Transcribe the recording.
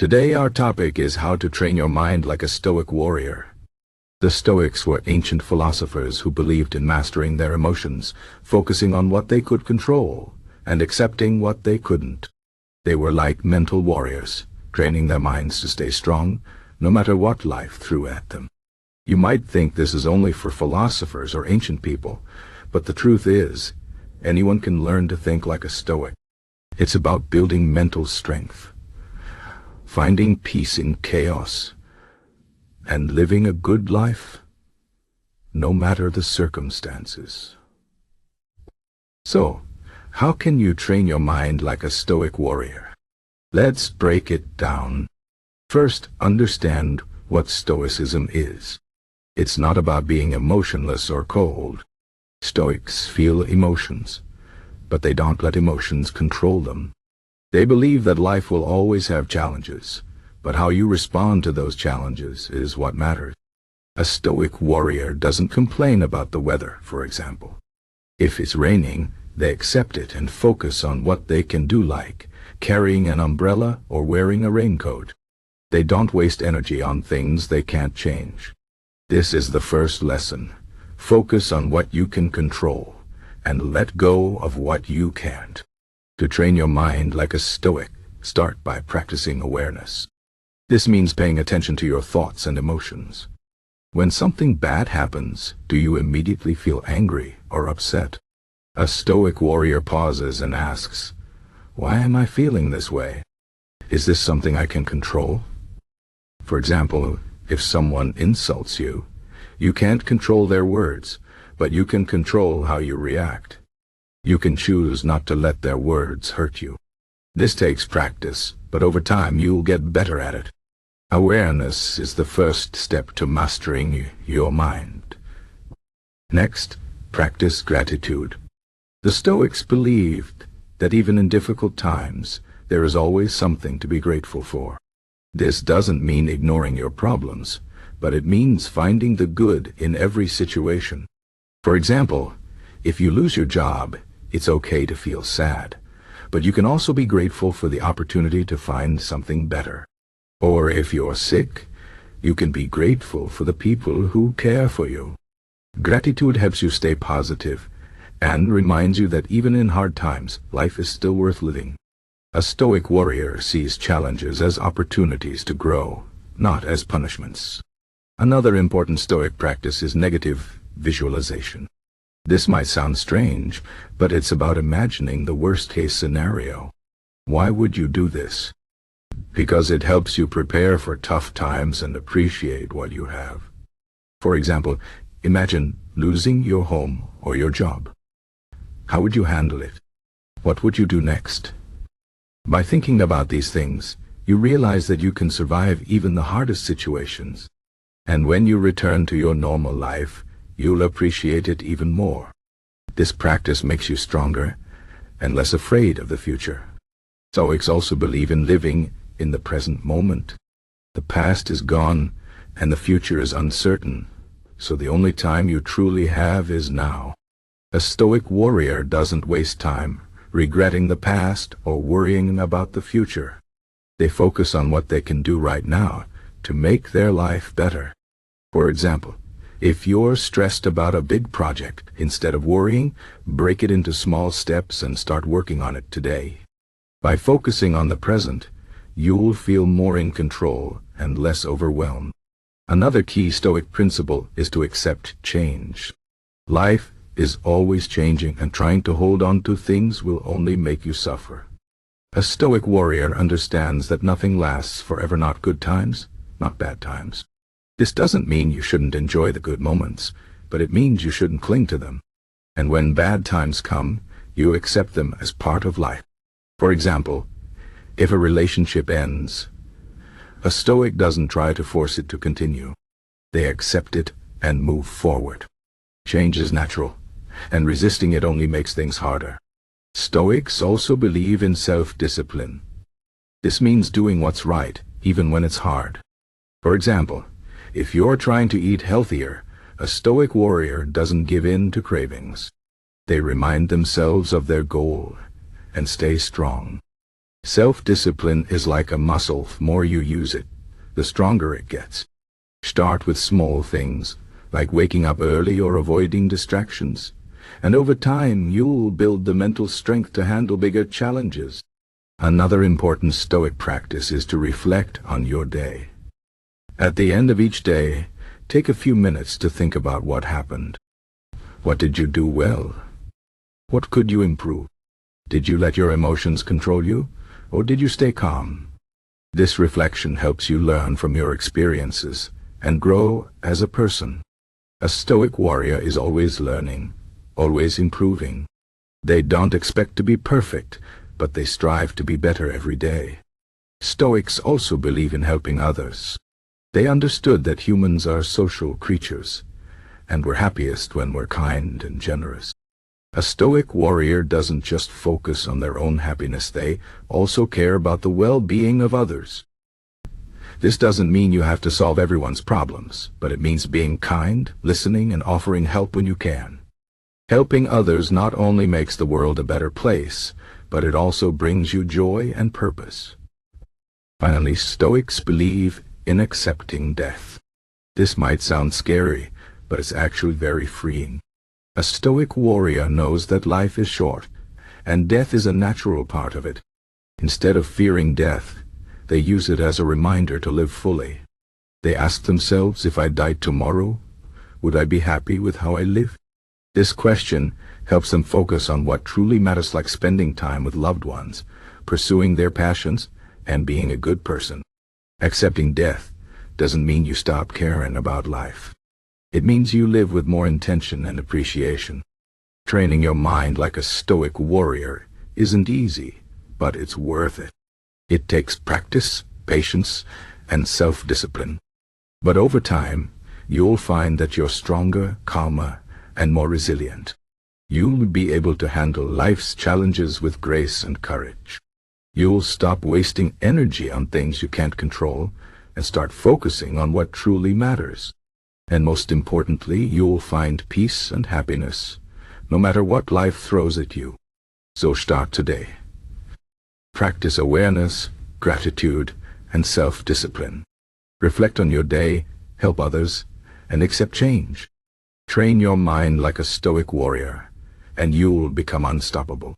Today our topic is how to train your mind like a Stoic warrior. The Stoics were ancient philosophers who believed in mastering their emotions, focusing on what they could control, and accepting what they couldn't. They were like mental warriors, training their minds to stay strong, no matter what life threw at them. You might think this is only for philosophers or ancient people, but the truth is, anyone can learn to think like a Stoic. It's about building mental strength, finding peace in chaos, and living a good life, no matter the circumstances. So, how can you train your mind like a Stoic warrior? Let's break it down. First, understand what Stoicism is. It's not about being emotionless or cold. Stoics feel emotions, but they don't let emotions control them. They believe that life will always have challenges, but how you respond to those challenges is what matters. A Stoic warrior doesn't complain about the weather, for example. If it's raining, they accept it and focus on what they can do, like carrying an umbrella or wearing a raincoat. They don't waste energy on things they can't change. This is the first lesson. Focus on what you can control and let go of what you can't. To train your mind like a Stoic, start by practicing awareness. This means paying attention to your thoughts and emotions. When something bad happens, do you immediately feel angry or upset? A Stoic warrior pauses and asks, "Why am I feeling this way? Is this something I can control?" For example, if someone insults you, you can't control their words, but you can control how you react. You can choose not to let their words hurt you. This takes practice, but over time you'll get better at it. Awareness is the first step to mastering your mind. Next, practice gratitude. The Stoics believed that even in difficult times, there is always something to be grateful for. This doesn't mean ignoring your problems, but it means finding the good in every situation. For example, if you lose your job, it's okay to feel sad, but you can also be grateful for the opportunity to find something better. Or if you're sick, you can be grateful for the people who care for you. Gratitude helps you stay positive and reminds you that even in hard times, life is still worth living. A Stoic warrior sees challenges as opportunities to grow, not as punishments. Another important Stoic practice is negative visualization. This might sound strange, but it's about imagining the worst-case scenario. Why would you do this? Because it helps you prepare for tough times and appreciate what you have. For example, imagine losing your home or your job. How would you handle it? What would you do next? By thinking about these things, you realize that you can survive even the hardest situations. And when you return to your normal life, you'll appreciate it even more. This practice makes you stronger and less afraid of the future. Stoics also believe in living in the present moment. The past is gone and the future is uncertain, so the only time you truly have is now. A Stoic warrior doesn't waste time regretting the past or worrying about the future. They focus on what they can do right now to make their life better. For example, if you're stressed about a big project, instead of worrying, break it into small steps and start working on it today. By focusing on the present, you'll feel more in control and less overwhelmed. Another key Stoic principle is to accept change. Life is always changing, and trying to hold on to things will only make you suffer. A Stoic warrior understands that nothing lasts forever, not good times, not bad times. This doesn't mean you shouldn't enjoy the good moments, but it means you shouldn't cling to them. And when bad times come, you accept them as part of life. For example, if a relationship ends, a Stoic doesn't try to force it to continue. They accept it and move forward. Change is natural, and resisting it only makes things harder. Stoics also believe in self-discipline. This means doing what's right, even when it's hard. For example, if you're trying to eat healthier, a Stoic warrior doesn't give in to cravings. They remind themselves of their goal and stay strong. Self-discipline is like a muscle. The more you use it, the stronger it gets. Start with small things, like waking up early or avoiding distractions, and over time you'll build the mental strength to handle bigger challenges. Another important Stoic practice is to reflect on your day. At the end of each day, take a few minutes to think about what happened. What did you do well? What could you improve? Did you let your emotions control you, or did you stay calm? This reflection helps you learn from your experiences and grow as a person. A Stoic warrior is always learning, always improving. They don't expect to be perfect, but they strive to be better every day. Stoics also believe in helping others. They understood that humans are social creatures, and we're happiest when we're kind and generous. A Stoic warrior doesn't just focus on their own happiness, they also care about the well-being of others. This doesn't mean you have to solve everyone's problems, but it means being kind, listening, and offering help when you can. Helping others not only makes the world a better place, but it also brings you joy and purpose. Finally, Stoics believe in accepting death. This might sound scary, but it's actually very freeing. A Stoic warrior knows that life is short, and death is a natural part of it. Instead of fearing death, they use it as a reminder to live fully. They ask themselves, if I died tomorrow, would I be happy with how I live? This question helps them focus on what truly matters, like spending time with loved ones, pursuing their passions, and being a good person. Accepting death doesn't mean you stop caring about life. It means you live with more intention and appreciation. Training your mind like a Stoic warrior isn't easy, but it's worth it. It takes practice, patience, and self-discipline. But over time, you'll find that you're stronger, calmer, and more resilient. You'll be able to handle life's challenges with grace and courage. You'll stop wasting energy on things you can't control and start focusing on what truly matters. And most importantly, you'll find peace and happiness, no matter what life throws at you. So start today. Practice awareness, gratitude, and self-discipline. Reflect on your day, help others, and accept change. Train your mind like a Stoic warrior, and you'll become unstoppable.